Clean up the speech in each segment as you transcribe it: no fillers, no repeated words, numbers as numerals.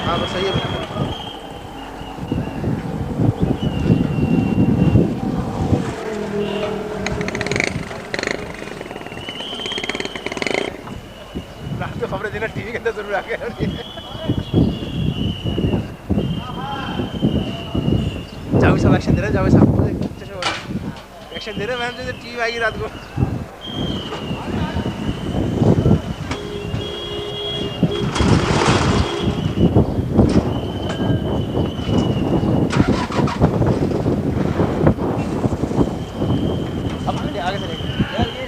हाँ बस सही है। रात को खबरें देना टीवी के अंदर जरूर आ गए। जाओ सब एक्शन दे रहे, जाओ सब एक्शन दे रहे मैम, जो टीवी आएगी रात को। आगे चले यार ये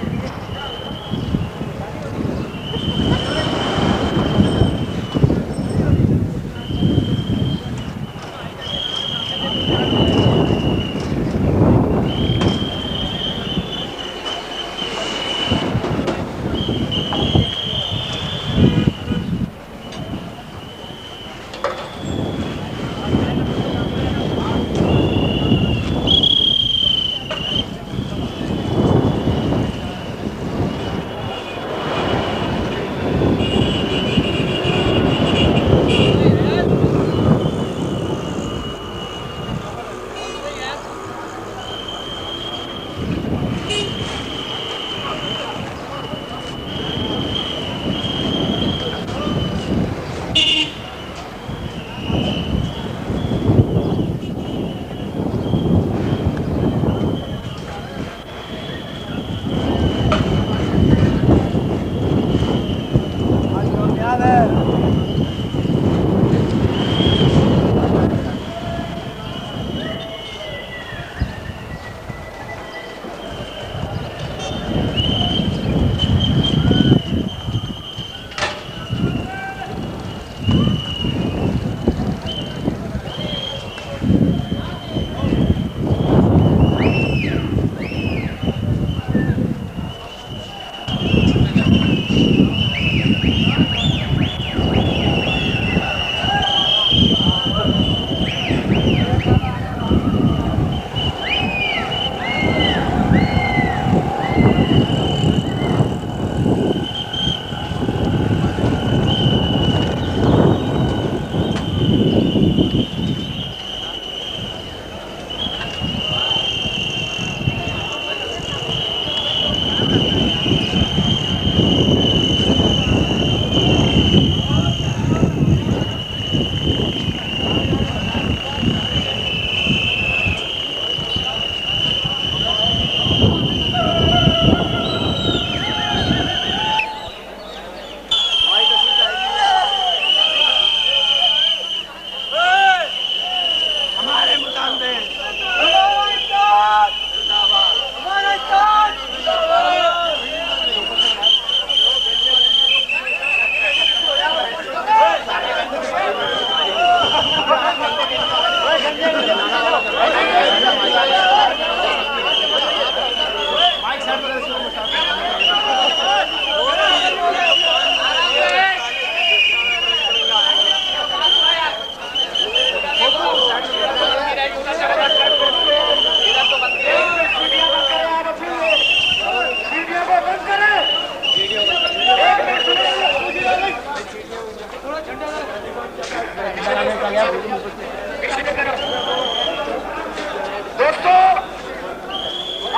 दोस्तों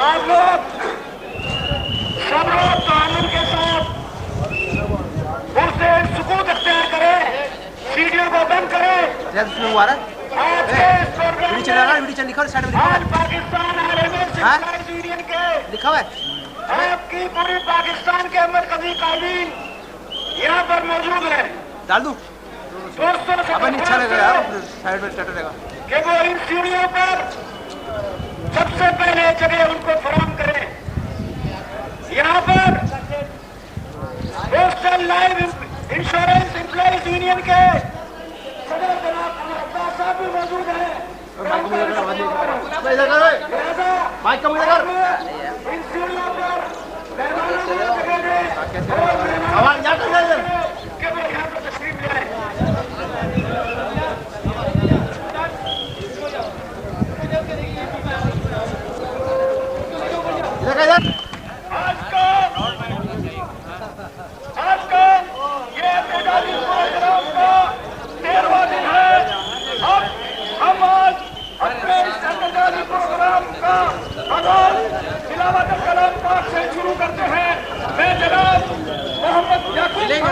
आप लोग सब लोग कानून के साथ पुरसे सुकून अख्तियार करें, सीढ़ियों को बंद करें। आज के इस प्रोग्राम में आज पाकिस्तान आर्मी यूनियन के लिखा हुआ है आपकी पूरी पाकिस्तान के मरकजी कायदीन यहाँ पर मौजूद है। डाल दूं दोस्तों अपन अच्छा लगेगा साइड में स्टार्ट रहेगा कि वो इन सीढ़ियों पर सबसे पहले जगह उनको फराहम करें। यहाँ पर postal life insurance employees union के सदर जनाब अब्बास साहब भी मौजूद हैं। इन सीढ़ियों पर मेहमानों को जगह दें कि वो यहाँ पर तशरीफ ले आए। आज का ये 43वां 13वां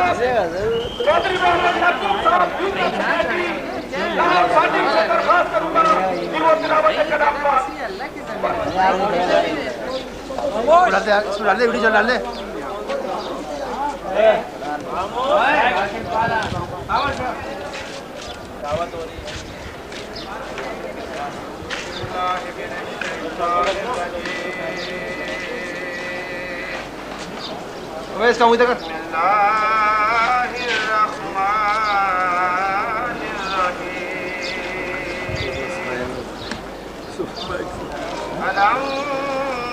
चौधरी मोहम्मद याकूब साहब यूनियन सेक्रेटरी जनाब फातिम से दरखास्त करूंगा कि वो तिलावत कलाम का डाल दे वीडियो डाल दे दावत हो रही है इसका मुझे कर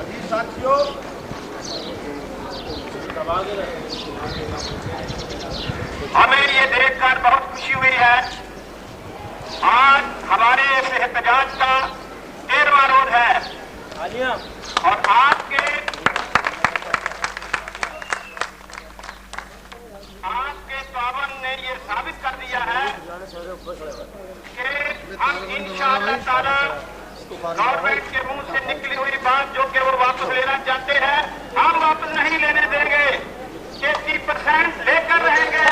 अजीज साथियों हमें ये देखकर बहुत खुशी हुई है आज हमारे इस एहतजाज का 13वां रोज है और आज के पाबंद ने ये साबित कर दिया है कि हम इंशाअल्लाह ताला गवर्नमेंट के मुंह से निकली हुई बात जो कि वो वापस लेना चाहते हैं हम वापस नहीं लेने देंगे 80% लेकर रहेंगे।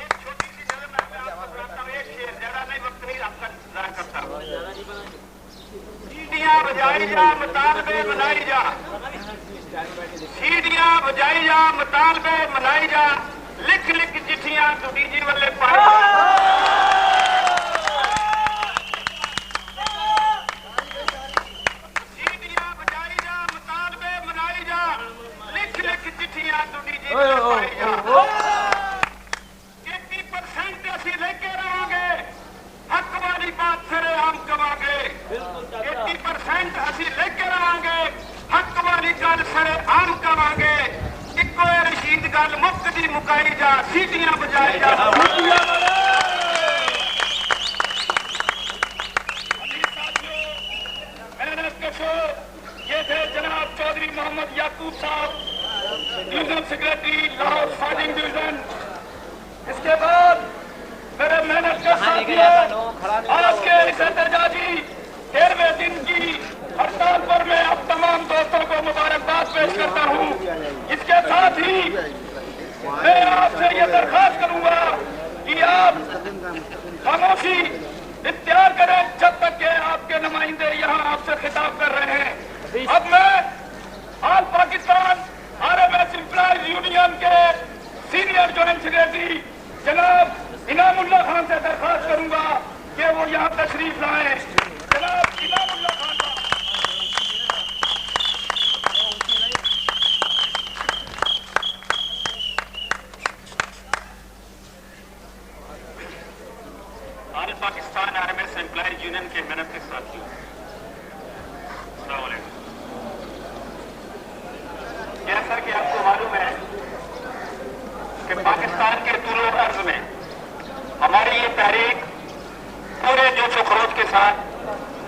एक छोटी सी नजर मैं आपको सुनाता हूँ, एक शेर, ज्यादा नहीं, वक्त नहीं आपका इंतजार करता। सीढ़ियां बजाई जा मुतालबे मनाई जा, सीढ़ियां बजाई जा मुतालबे मनाई जा, लिख लिख चिट्ठियां तू डीजी वाले पाए। सीढ़ियां बजाई जा मुतालबे मनाई जा, लिख लिख चिट्ठियां तू डीजी वाले पाए जा। 80% ਅਸੀਂ लेके रहांगे, हक वाली बात सिरे हम कवांगे। 80% ਅਸੀਂ लेके रहांगे, हक वाली गल सरे आम कवांगे। इको रशीद गल मुफ्त दी मुकाई जा, सीटियां बजाई जा। मेहनत कशो ये थे जनाब चौधरी मोहम्मद याकूब साहब, डिवीजन सेक्रेटरी लाहौर फाजिंग डिवीजन। इसके बाद मेरे मेहनत के साथियों, आज के इस एहतजाजी 13वें दिन की हड़ताल पर मैं आप तमाम दोस्तों को मुबारकबाद पेश करता हूँ। इसके साथ ही मैं आपसे ये दरखास्त करूंगा कि आप खामोशी इख्तियार करें जब तक के आपके नुमाइंदे यहाँ आपसे खिताब कर रहे हैं। अब मैं all Pakistan RMS employees union के सीनियर ज्वाइंट सेक्रेटरी जनाब इनामुल्लाह खान से दरखास्त करूंगा कि वो यहाँ तशरीफ लाएं। जनाब Inamullah Khan all Pakistan RMS employees union के मेहनत के साथियों, जैसा कि आपको मालूम है कि पाकिस्तान के तूल अर्ज में हमारी ये तहरीक पूरे जोश खरोश के साथ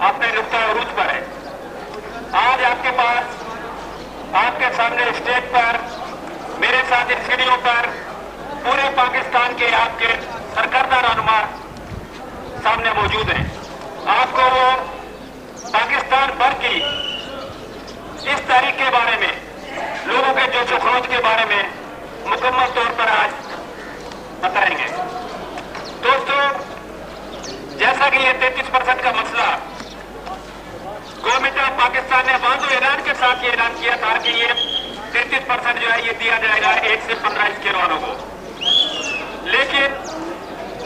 अपने नुक्ता उरूज पर है। आज आपके पास, आपके सामने स्टेज पर, मेरे साथ इन सीढ़ियों पर पूरे पाकिस्तान के आपके सरकर्दा रहनुमा सामने मौजूद हैं। आपको वो पाकिस्तान भर की इस तहरीक के बारे में, लोगों के जोश खरोश के बारे में मुकम्मल तौर पर आज बताएंगे। दोस्तों, जैसा कि ये 33% का मसला गवर्नमेंट ऑफ पाकिस्तान ने वाज़ो ऐलान के साथ ये ऐलान किया था कि ये 33% जो है ये दिया जाएगा 1 से 15 स्केल वालों को, लेकिन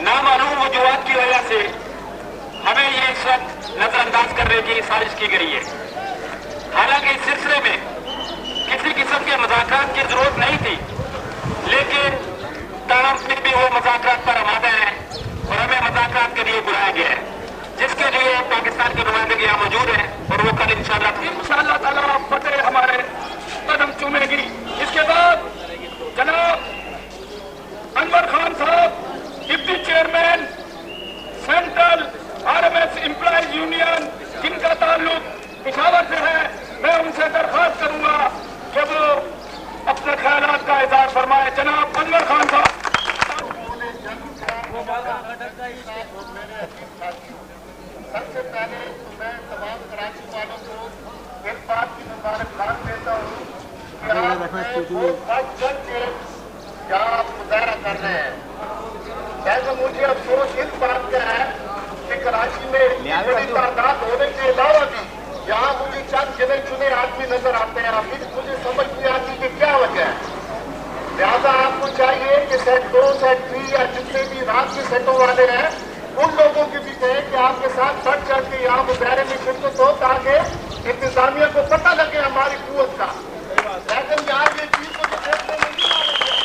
नामालूम वजूहात की वजह से हमें ये इस वक्त नजरअंदाज करने की साजिश की गई है। हालांकि इस सिलसिले में बात की मुबारकबाद देता हूँ कि आप चल के क्या आप मुजाहरा कर रहे हैं। वैसे मुझे अफसोस इस बात का है कि कराची में इतनी बड़ी तादाद होने के अलावा भी यहाँ मुझे चंद गिने चुने आदमी नजर आते हैं। अभी मुझे समझ नहीं आती कि क्या वजह है। लिहाजा आपको चाहिए कि सेट 2 सेट 3 या जितने भी रात के सेटों वाले हैं उन लोगों की भी कहें कि आपके साथ बढ़ चढ़ के यहाँ मुजाहरे में शिरकत हो ताकि इंतजामिया को पता लगे हमारी कुव्वत का। लेकिन यहाँ ये चीज को देखने में नहीं आ रही है।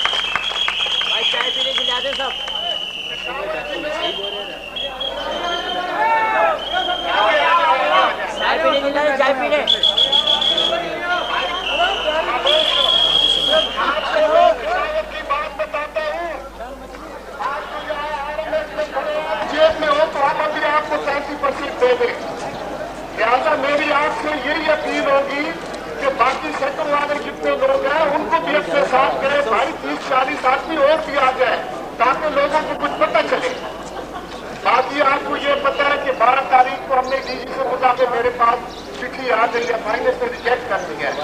भाई चाय पीने के लिए आते सब चाय पीने के लिए चाय पीने की बात बताता हूँ। आपको यहाँ जेब में हो तो हम अभी आपको 35% दे दें। लिहाजा मेरी आपसे यही अपील होगी कि बाकी सेक्टर वाले जितने लोग हैं उनको भी अपने साथ करें। भाई 30-40 आदमी और भी आ जाए ताकि लोगों को कुछ पता चले। बाकी आपको ये पता है कि 12 तारीख को हमने डीजी से मुताबिक मेरे पास चिट्ठी आ गई है, फाइनेंस ने रिजेक्ट कर दिया है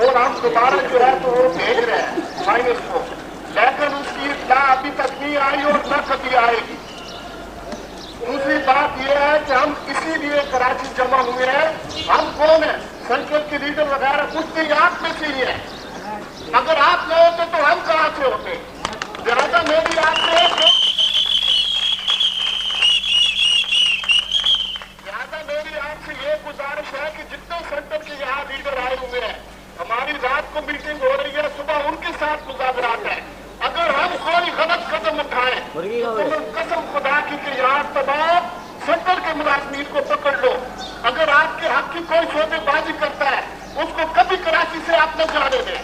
और हम दोबारा जो है तो वो भेज रहे हैं फाइनेंस को। लेकिन उसकी इत्तला अभी तक नहीं आई और न कभी आएगी। दूसरी बात यह है कि हम इसीलिए कराची जमा हुए हैं। हम कौन है? संसद के लीडर वगैरह कुछ नहीं, आप में से ही है। अगर आप न होते तो हम कहां से होते? लिहाजा मेरी आपसे ये गुजारिश है कि जितने सेंटर के यहाँ लीडर आए हुए हैं, हमारी रात को मीटिंग हो रही है, सुबह उनके साथ मुज़ाकरात है। अगर हम कोई गलत कदम उठाएं तो कसम खुदा की कि यहाँ तमाम सेंटर के मुलाजमीन को पकड़ लो। अगर आपके हक की कोई शोबेबाजी करता है उसको कभी कराची से आप न जाने दें।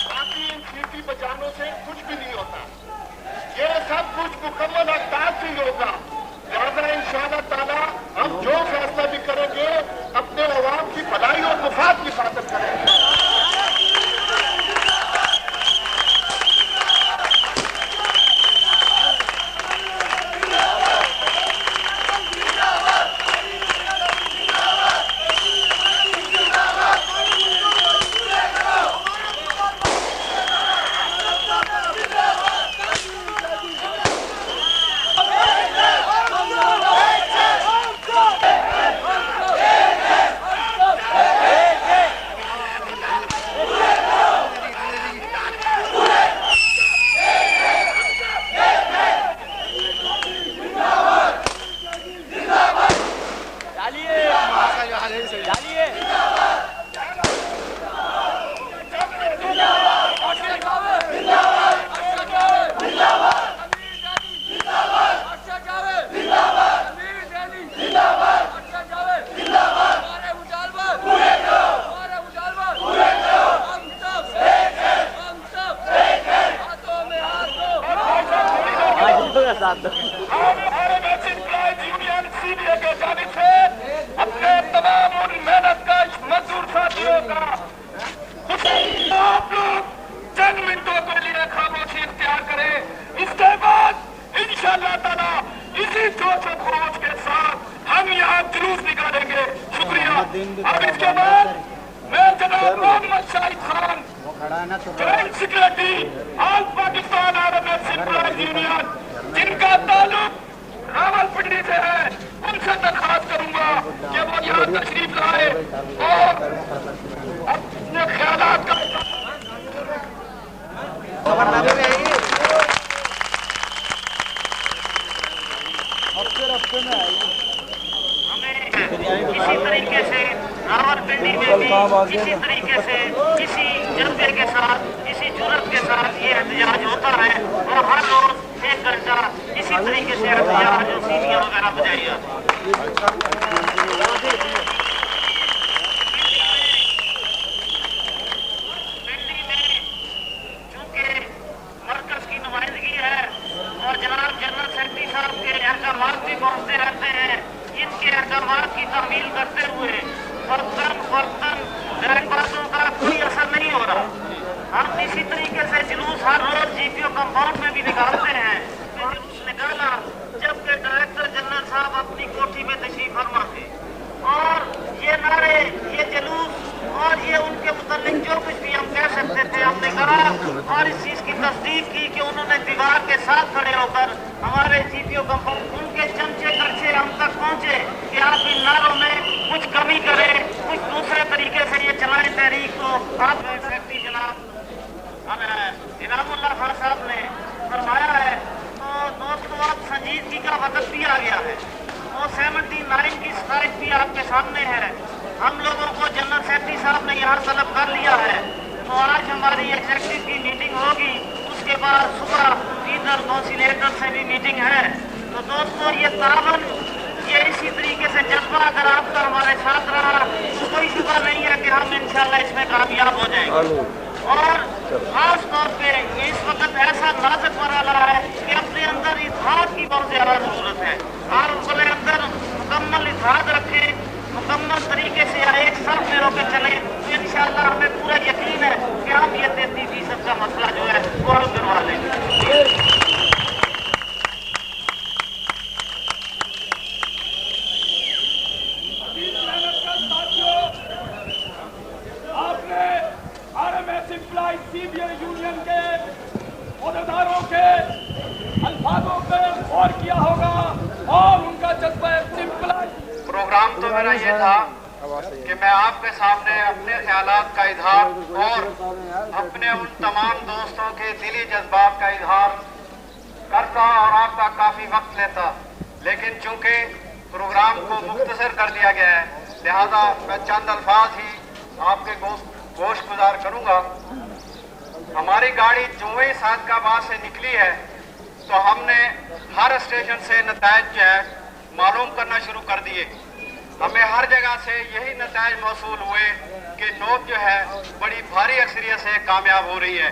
बाकी इन सीटी बचानों से कुछ भी नहीं होता। ये सब कुछ मुकम्मल अख्तार से ही होगा। लिहाजा इंशाअल्लाह ताला हम जो फैसला भी करेंगे अपने अवाम की भलाई और मुफाद की खातिर करेंगे। अपने तमाम मेहनत का मजदूर साथियों का आप लोग चंद मिनटों के लिए खामोशी इख्तियार करें। इसके बाद इंशाअल्लाह ताला इसी जोश और खरोश के साथ हम यहाँ जुलूस निकालेंगे। शुक्रिया। अब इसके बाद मैं जनाब Mohammad Shahid Khan, joint secretary all Pakistan army employees union, जिनका ताल्लुक रावलपिंडी से है, उनसे दरखास्त करूंगा कि वो यहाँ तशरीफ लाए और अपने ख्यालात का इसी तरीके से रावलपिंडी में भी इसी तरीके से इसी जज्बे के साथ इसी जुर्रत के साथ ये एहतजाज होता है और हर रोज 1 घंटा इसी तरीके से एहतजाज और सीटियां वगैरह बजाई जाती है। पिंडी में चूंकि मरकज की नुमाइंदगी है और जनाब जनरल सेक्रेटरी साहब के अहकाम भी पहुंचते रहते हैं, इनके अहकाम की तामील करते हुए बर्तन बातों का कोई असर नहीं हो रहा। हम इसी तरीके से जुलूस हर रोज जीपीओ कंपाउंड में भी निकालते हैं। जुलूस निकाला जबकि डायरेक्टर जनरल साहब अपनी कोठी चलाएं तहरीक को आप सेक्रेटरी जनाब इनामुल्लाह खान साहब ने फरमाया है। तो दोस्तों अब संजीदगी का वक्त भी आ गया है। तो 79 की स्ट्राइक भी आपके सामने है। हम लोगों को जनरल सेक्रेटरी साहब ने यहाँ तलब कर लिया है। तो आज हमारी एग्जेक्टिव की मीटिंग होगी, उसके बाद सुबह रीजनल काउंसिलेटर से भी मीटिंग है। तो दोस्तों ये तावन, ये इसी तरीके से जज्बा अगर आपका हमारे साथ रहा तो कोई शुबा नहीं है कि हम इंशाल्लाह इसमें कामयाब हो जाएंगे। और खास तौर पे इस वक्त ऐसा नाजुक मरहला है कि अपने अंदर इत्तेहाद की बहुत ज्यादा जरूरत है। आप अपने अंदर मुकम्मल इत्तेहाद रखें, मुकम्मल तरीके से एक साथ में होकर चले तो इंशाल्लाह हमें पूरा यकीन है कि हम ये 33% का मसला जो है वो हल करवा लेंगे। सीबीआई यूनियन के अहदेदारों के अल्फाजों पे गौर किया होगा और उनका जज्बा सिंपल। प्रोग्राम तो मेरा ये था कि मैं आपके सामने अपने ख्यालात का इजहार और अपने उन तमाम दोस्तों के दिली जज्बात का इजहार करता और आपका काफी वक्त लेता, लेकिन चूंकि प्रोग्राम को मुख्तसर कर दिया गया है लिहाजा मैं चंद अल्फाज ही आपके गोश गुजार करूंगा। हमारी गाड़ी जो ही सादकाबाद से निकली है तो हमने हर स्टेशन से नतायज जो है मालूम करना शुरू कर दिए। हमें हर जगह से यही नतायज मौसूल हुए कि नोक जो है बड़ी भारी अक्सरियत से कामयाब हो रही है।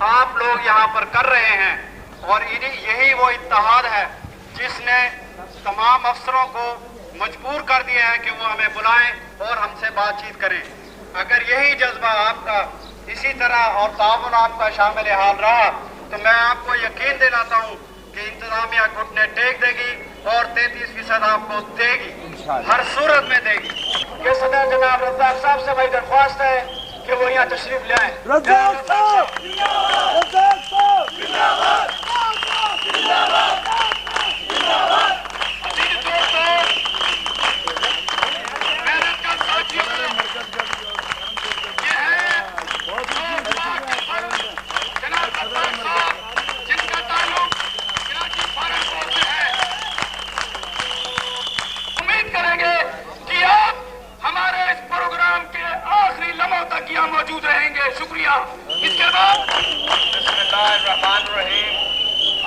आप लोग यहाँ पर कर रहे हैं और यही वो इत्तेहाद है जिसने तमाम अफसरों को मजबूर कर दिया है कि वो हमें बुलाएं और हमसे बातचीत करें। अगर यही जज्बा आपका इसी तरह और ताउन आपका शामिल हाल रहा तो मैं आपको यकीन दिलाता हूँ कि इंतजामिया घुटने टेक देगी और 33% आपको देगी, हर सूरत में देगी। ये सदर जनाब रज़ाक साहब से मेरी दरख्वास्त है कि वो यहाँ तशरीफ ले आए। मौजूद रहेंगे। शुक्रिया। इसके बाद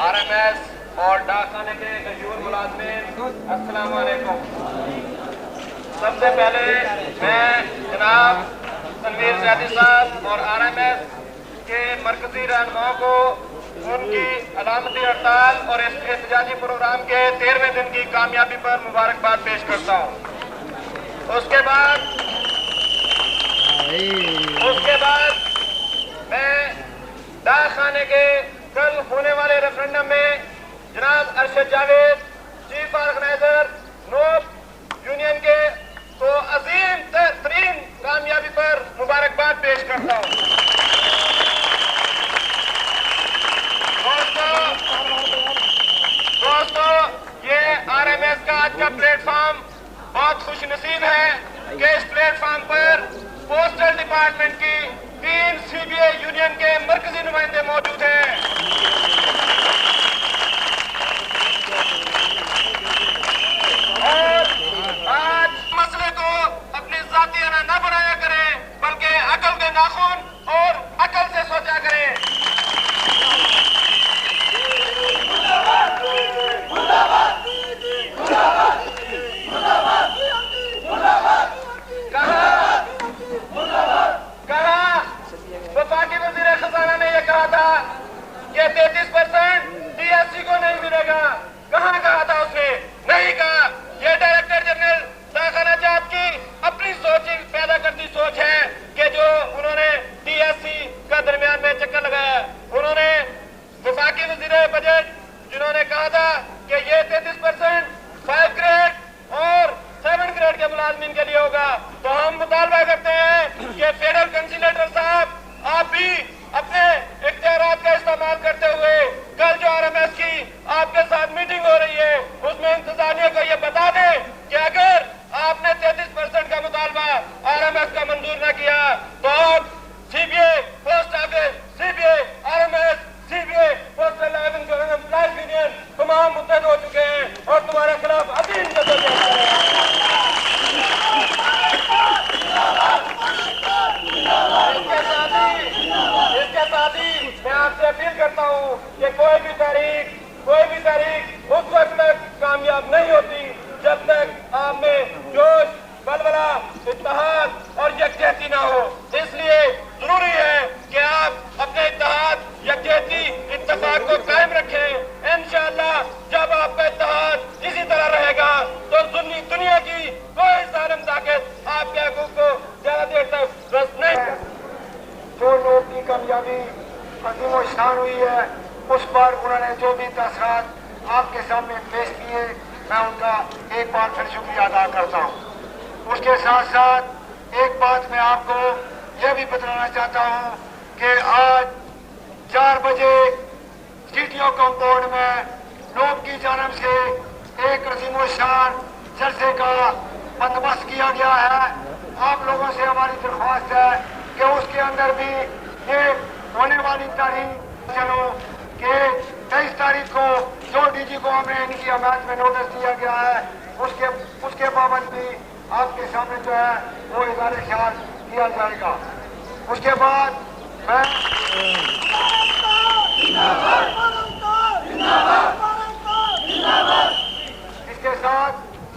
RMS और डाकखाने के मशहूर मुलाज़िमीन, अस्सलाम वालेकुम। सबसे पहले मैं जनाब तनवीर ज़ैदी साहब और RMS के मरकजी रहनुमाओं को उनकी अलामती हड़ताल और एहतजाजी प्रोग्राम के 13वें दिन की कामयाबी पर मुबारकबाद पेश करता हूँ। उसके बाद मैं डाकखाने के कल होने वाले रेफरेंडम में जनाब अरशद जावेद, चीफ ऑर्गेनाइजर नोक यूनियन के को अजीम तरीन कामयाबी पर मुबारकबाद पेश करता हूँ। दोस्तों, ये RMS का आज का प्लेटफॉर्म बहुत खुशनसीब है कि इस प्लेटफॉर्म पर पोस्टल डिपार्टमेंट की 3 CBI यूनियन के मरकजी नुमाइंदे मौजूद हैं। और आज मसले को अपनी जातियाना न बनाया करें बल्कि अकल के नाखून और अकल से सोचा करें। वफाकी वज़ीर खजाना ने यह कहा था कि 33% DSC को नहीं मिलेगा। कहाँ कहा था उसने? नहीं कहा। यह डायरेक्टर जनरल दाखिला जात की अपनी सोच पैदा करती सोच है कि जो उन्होंने DSC का दरमियान में चक्कर लगाया। उन्होंने वफाकी वज़ीर बजट जिन्होंने कहा था कि ये 33% 5 ग्रेड और 7 ग्रेड के मुलाजमीन के लिए होगा। तो हम मुतालबा करते हैं कि फेडरल कंसिलेटर साहब आप भी अपने इख्तियारात का इस्तेमाल करते हुए कल जो RMS की आपके साथ मीटिंग हो रही है उसमें इंतजामिया को ये बता दें कि अगर कोई भी तारीख उस वक्त तक कामयाब नहीं होती जब तक आप में जोश, बलबला, इत्तेहाद और यकजहती ना हो। इसलिए जरूरी है कि आप अपने इत्तेहाद, यकजहती, इत्तेफाक को कायम रखें। इंशाअल्लाह जब आपका इत्तेहाद इसी तरह रहेगा तो दुनिया की कोई जालिम ताकत आपके हकूक को ज्यादा देर तक रस नहीं। जो लोग की कामयाबी अजीम शान हुई है उस पर उन्होंने जो भी तसरात आपके सामने पेश किए, मैं उनका एक बार फिर शुक्रिया अदा करता हूँ। उसके साथ साथ एक बात मैं आपको यह भी बताना चाहता हूँ कि आज 4 बजे CTO कंपाउंड में लोग की जानब से एक अजीम शान जलसे का बंदोबस्त किया गया है। आप लोगों से हमारी दरख्वास्त है कि उसके अंदर भी ये होने वाली तारीख चलो कि 23 तारीख को जो DG को हमें इनकी हमायत में नोटिस दिया गया है उसके बाबत भी आपके सामने जो है वो इज़हार ख्याल किया जाएगा। उसके बाद मैं इसके साथ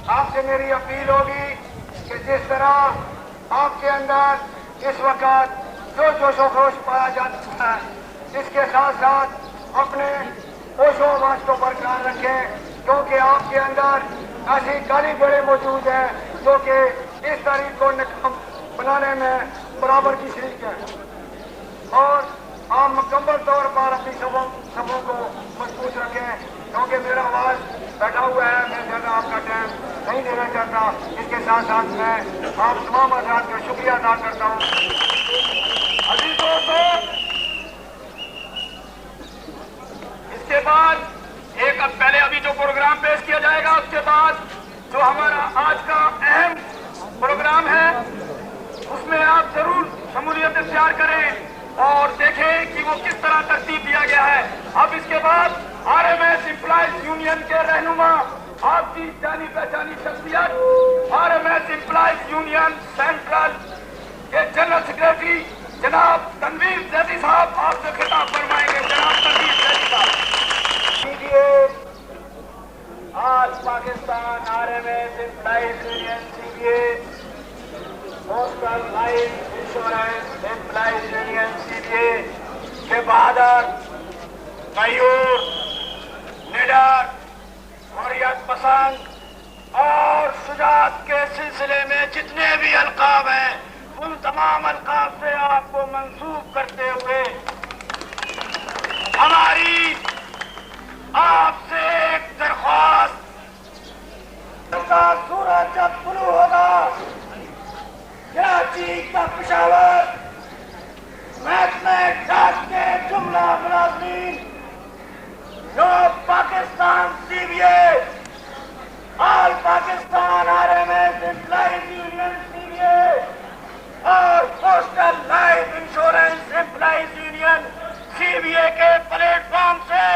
आपसे मेरी अपील होगी कि जिस तरह आपके अंदर इस वक्त जो जोश पाया जाता है, इसके साथ साथ अपने होशो हवास को बरकरार रखें, क्योंकि आपके अंदर ऐसी काली बेड़े मौजूद हैं जो कि इस तारीख को नाकाम बनाने में बराबर की शरीक है। और आप मुकम्मल तौर पर अपनी सबों को मजबूत रखें, क्योंकि मेरा आवाज बैठा हुआ है, मैं ज़्यादा आपका टाइम नहीं देना चाहता। इसके साथ साथ मैं आप तमाम हज़रात का शुक्रिया अदा करता हूँ। अजीज दोस्तों, इसके बाद एक पहले अभी जो प्रोग्राम पेश किया जाएगा, उसके बाद जो हमारा आज का अहम प्रोग्राम है उसमें आप जरूर शमूलियत इख्तियार करें और देखें कि वो किस तरह तरतीब दिया गया है। अब इसके बाद RMS एम्प्लॉइज यूनियन के रहनुमा, आपकी जानी पहचानी शख्सियत, RMS एम्प्लॉइज यूनियन सेंट्रल के जनरल सेक्रेटरी जनाब तनवीर जैदी साहब आपसे खिताब फरमाएंगे। जनाब तनवीर जैदी साहब। आज Pakistan RMS employees union CBA, postal life insurance employees union CBA के बहादुर, मयूर, निडर, हुर्रियत पसंद और शुजाअत के सिलसिले में जितने भी अलकाब हैं, उन तमाम अलकाब से आपको मंसूब करते हुए हमारी आपसे एक दरख्वास्त, का सूरज जब शुरू होगा, कराची का पेशावर महकमे डाक के जुमला मुलाजिमीन जो Pakistan CBA, all Pakistan RMS employees union CBA और postal life insurance employees union CBA के प्लेटफॉर्म से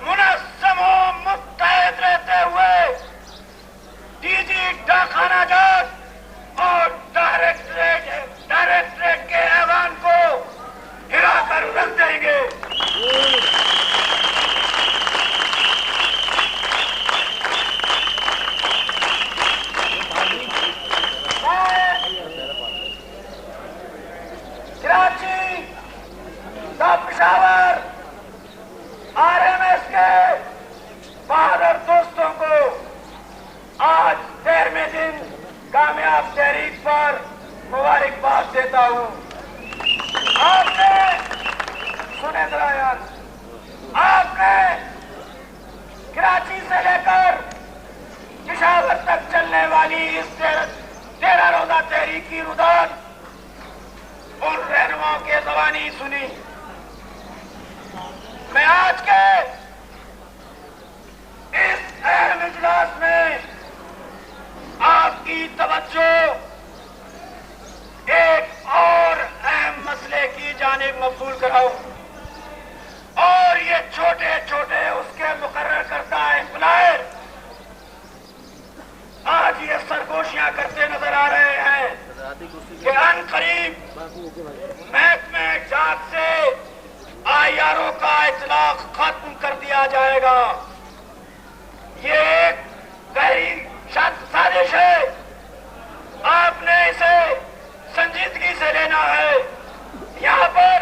मुनज़्ज़म व मुत्तहद रहते हुए DG डाकखाना जात और डायरेक्टरेट के ऐवान को हिला कर रख देंगे। कराची का पेशावर RMS के बहादुर दोस्तों को आज 13वें दिन कामयाब तहरीक पर मुबारकबाद देता हूँ। आपने सुने जरा यार, आपने कराची से लेकर पेशावर तक चलने वाली इस 13 रोजा तहरीक की रुदान उन रहनुमाओं के ज़बानी सुनी। मैं आज के इस अहम इजलास में आपकी तवज्जो एक और अहम मसले की जानिब मबसूल कराऊं, और ये छोटे छोटे उसके मुकर्रर करता एम्प्लॉयर आज ये सरगोशियां करते नजर आ रहे हैं कि अनकरीब महकमे जात से IRO का इतलाक खत्म किया जाएगा। ये एक गहरी साजिश है, आपने इसे संजीदगी से लेना है। यहाँ पर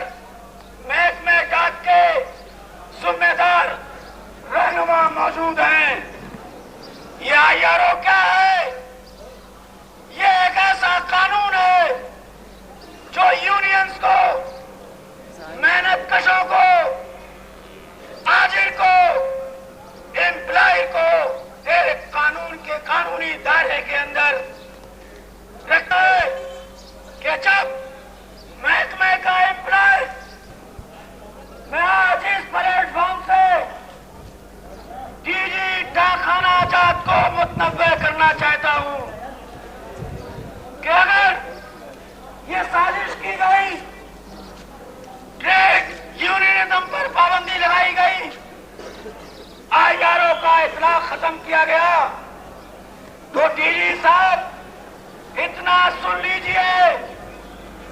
महकमे डाक के जिम्मेदार रहनुमा मौजूद हैं। ये IRO क्या है? ये एक ऐसा कानून है जो यूनियंस को, मेहनत कशों को, आजिर को, एम्प्लॉय को एक कानून के कानूनी दायरे के अंदर रखता है कि जब महकमे का एम्प्लॉय, मैं आज इस प्लेटफॉर्म से DG डाकखाना आजाद को मुतनव्वे करना चाहता हूं कि अगर ये साजिश की गई, ट्रेड यूनियनिज्म पर पाबंदी लगाई गई, IRO का इतलाक खत्म किया गया, तो DG साहब इतना सुन लीजिए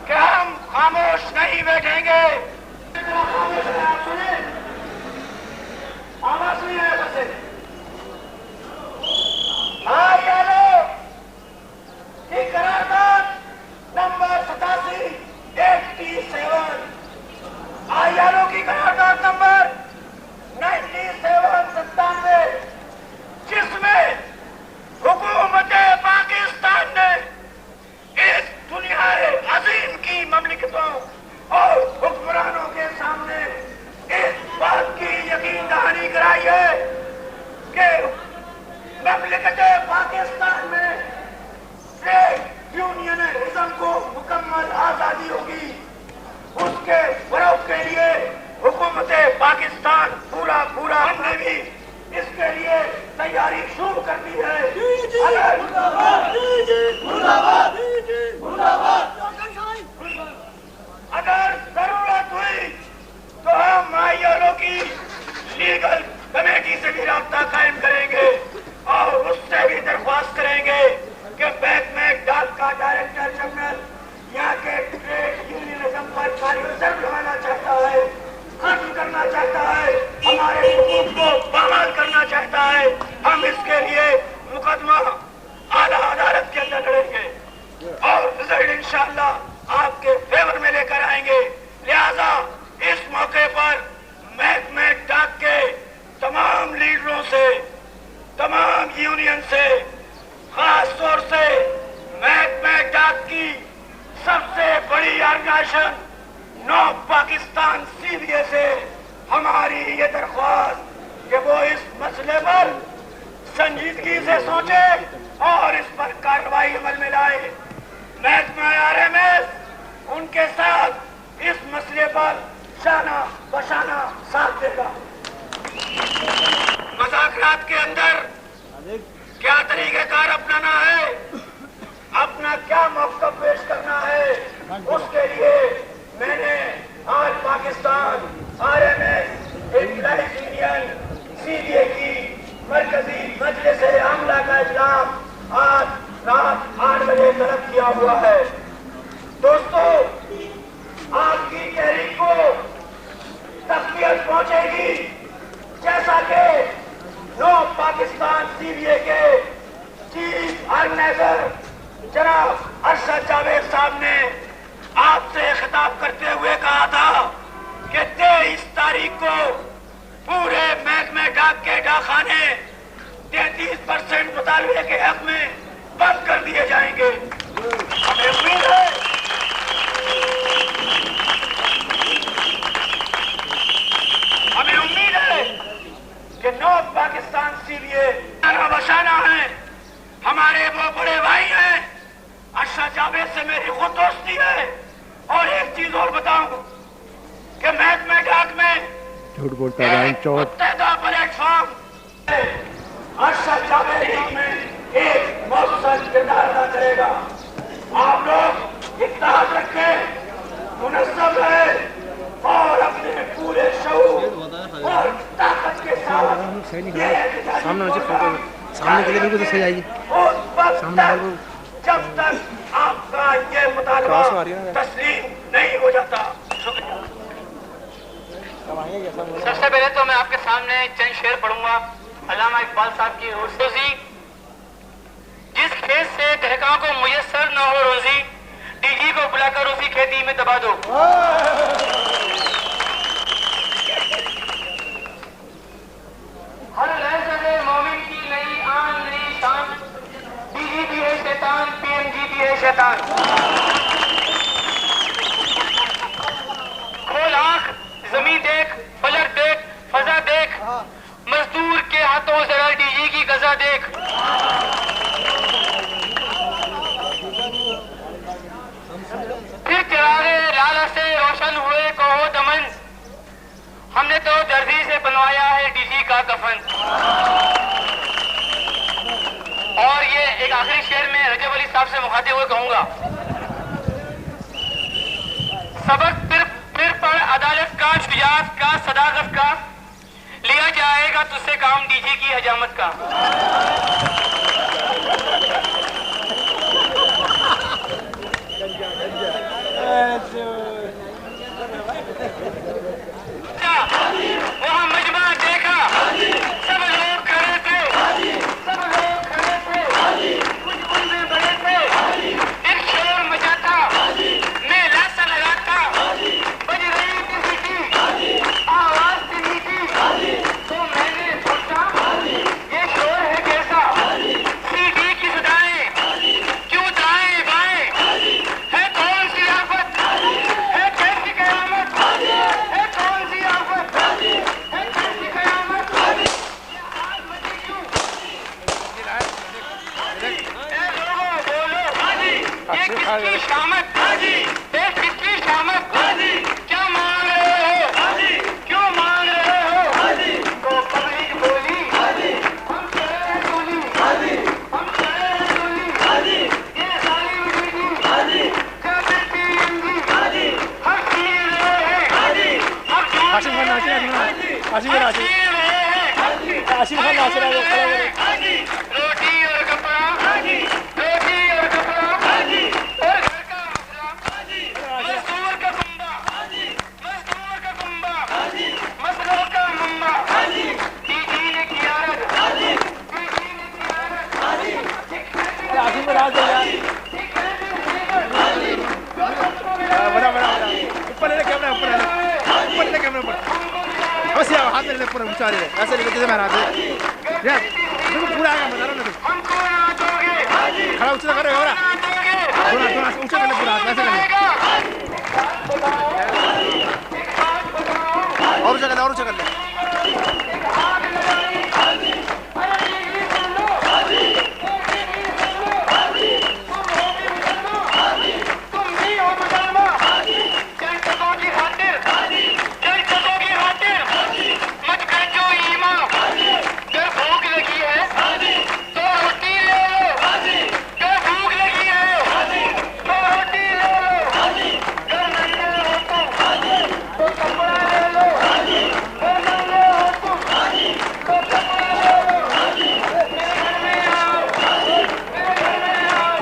कि हम खामोश नहीं बैठेंगे। आवाज नहीं है बसे। IRO की करारदाद नंबर 87 IRO की करारदाद नंबर 97 जिसमें हुकूमत पाकिस्तान ने इस दुनिया अजीम की ममलिकतों और हुक्मरानों के सामने इस बात की यकीन दहानी कराई है कि ममलिकत पाकिस्तान में ट्रेड यूनियनिज्म को मुकम्मल आजादी होगी। उसके फरोग के लिए हुकूमत पाकिस्तान पूरा हमने भी इसके लिए तैयारी शुरू कर दी है। अगर जरूरत हुई तो हम IRO की लीगल कमेटी से भी राब्ता कायम करेंगे और उससे भी दरख्वास्त करेंगे कि बैंक में डाक का डायरेक्टर जनरल यहाँ के ट्रेड यूनियनिज्म पर कार्यसर लगाना चाहता है, खत्म करना चाहता है, हमारे हुकूक को बहाल करना चाहता है। हम इसके लिए मुकदमा आला अदालत के अंदर लड़ेंगे और रिजल्ट इंशाअल्लाह आपके फेवर में लेकर आएंगे। लिहाजा इस मौके पर महकमे डाक के तमाम लीडरों से, तमाम यूनियन से, खास तौर से महकमे डाक की सबसे बड़ी ऑर्गेनाइजेशन नौ पाकिस्तान CBA से हमारी ये दरख्वास्त कि वो इस मसले पर संजीदगी से सोचे और इस पर कार्रवाई अमल में लाए। महकमा RMS उनके साथ इस मसले पर शाना बशाना साथ देगा। मुज़ाकरात के अंदर क्या तरीक़ेकार अपनाना है, अपना क्या मौक़िफ़ पेश करना है, उसके लिए मैंने आज Pakistan RMS employees union CBA की मरकजी मजलिस आमला का इजलास आज रात 8 बजे तलब किया हुआ है। दोस्तों, आपकी तहरीक को तक़वियत पहुंचेगी जैसा कि नो पाकिस्तान CBA के चीफ ऑर्गेनाइजर जनाब अरशद जावेद साहब ने आपसे खिताब करते हुए कहा था कि 23 तारीख को पूरे महकमे डाक के डाकखाने 33% मुतालबे के हक में बंद कर दिए जाएंगे। हमें उम्मीद है कि नौ पाकिस्तान CBA बशाना है, हमारे वो बड़े भाई हैं। अरशद जावेद से मेरी खुद दोस्ती है। और एक चीज और बताऊं कि महकमे डाक में झूठ बोलता है प्लेटफॉर्म अरशद जावेद में एक मौसम किरदार अदा करेगा। आप लोग इत्तेहाद रखें, मुनज़्ज़म है और अपने पूरे शऊर और ताकत के साथ सामने के लिए बिल्कुल सही आएगी। सामने जब तक आपका ये मुतालबा तस्लीम नहीं हो जाता। शुक्रिया। सबसे पहले तो मैं आपके सामने चंद शेर पढ़ूंगा अल्लामा इकबाल साहब की रोजी। जिस खेत से दहका को मुयस्सर न हो रोजी, डीजी को बुलाकर उसी खेती में दबा दो। हर लहज़े मोमिन की नई आन नई शान, डीजी भी है शैतान, पीएमजी भी है शैतान। खोल आंख, जमीन देख, फलक देख, फजा देख, मजदूर के हाथों जरा डीजी की गजा देख। फिर चिरागे लाला से रोशन हुए कहो दमन, हमने तो दर्जी से बनवाया है डीजी का कफन। और ये एक आखिरी शेर में रजब अली साहब से मुखातिब हुए कहूंगा, सबक फिर पढ़ अदालत का, शुजाअत का, सदाकत का, लिया जाएगा तुझसे काम डीजी की हजामत का। वहाँ मजमा देखा, सब लोग खड़े थे, सब लोग खड़े थे, कुछ उनमें बड़े थे, एक शोर मचा था, मेला सा लगा था, बज रही थी सीटी, आवाज थी मीठी, तो मैंने सोचा ये शोर है कैसा, सीटी की सदाएं क्यों दाएं बाएं, है कौन सी आफत, है कैसी कयामत, है कौन सी आफत, है कैसी कयामत, ये आज मची क्यों। ए लोगों बोलो ये किसकी शामत, ये किसकी शामत, क्या मांग रहे हो, क्यों मांग रहे हो। तो पब्लिक बोली हम चले गोली, हम चले गोली, ये सारी डीजी क्या करती एमजी, हम पीर रहे हैं, हम आशिफ खान नाच रहा है, आशिफ खान नाच रहा है, आशिफ खान नाच रहा है। रोटी और कपड़ा, रोटी और कपड़ा, और घर का मसला, मजदूर का कुंबा, मजदूर का कुंबा, मसलों का मुंबा, डीजी ने किया रद, डीजी ने किया रद, आशिफ को डाल दो यार, बड़ा ऊपर ले कैमरा, ऊपर ले कैमरा ऊपर, बस यार हाथ में ले पूरा ऊंचा ले, ऐसे लेके जैसे मैं हाथ यार देखो पूरा आएगा, बता रहा हूँ ना, हमको ना दोगे, खड़ा ऊंचा कर रहे हो ना, थोड़ा ऊंचा कर ले पूरा हाथ, ऐसे कर ले, और ऊंचा कर ले, और ऊंचा कर ले। तुम भी हो मुसलमा, जनतकों की खातिर, जनतकों की खातिर, मत बेचो ईमान, अगर भूख लगी है तो रोटी ले लो, अगर भूख लगी है तो रोटी ले लो, अगर नंगे हो तुम तो कपड़ा ले लो, अगर नंगे हो तुम तो कपड़ा ले लो। मेरे घर में आओ, मेरे घर में आओ,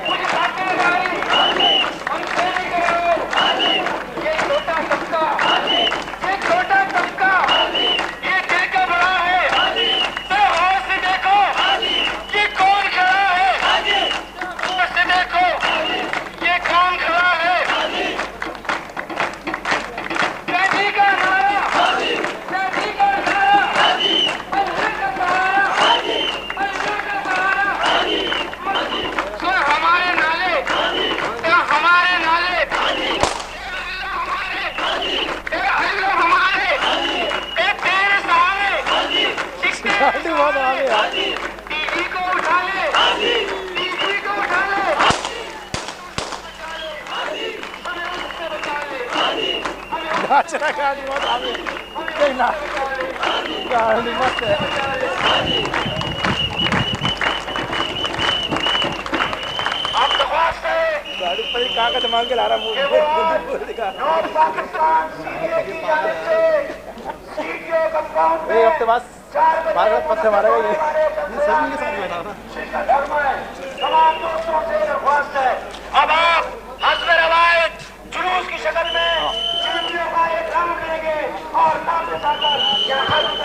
कुछ खातिरदारी हमसे नहीं करो। ये छोटा तबका, ये छोटा तबका, ये दिल का बड़ा है, तो गौर से देखो ये कौन खड़ा है, गौर से देखो ये कौन खड़ा है। गांधी का नारा, गांधी का नारा, अल्लाह का सहारा, अल्लाह का सहारा, सुन हमारे नाले, हमारे नाले, अल्लाह हमारे, तेरे सहारे, बहुत आगे यार, डीजी को उठा ले, डीजी को उठा ले, हमें उससे बचा ले, नाच रहा है आदमी, बहुत आगे, नहीं ना, गाड़ी मस्त है। आप दरख्वास्त है गाड़ी पर ही कागज मांग के ला रहा कि वो आज दिखा, नॉर्थ पाकिस्तान सीडीए की जानिब से सीडीए कंपाउंड एक में हफ्ते बाद 4 बजे बारह पत्थर मारेगा ये सभी के साथ बैठा ना धर्म है। तमाम दोस्तों से दरख्वास्त है, अब आप हस्ब रवायत जुलूस की शक्ल में सीडीए का एहतराम करेंगे। और सामने सागर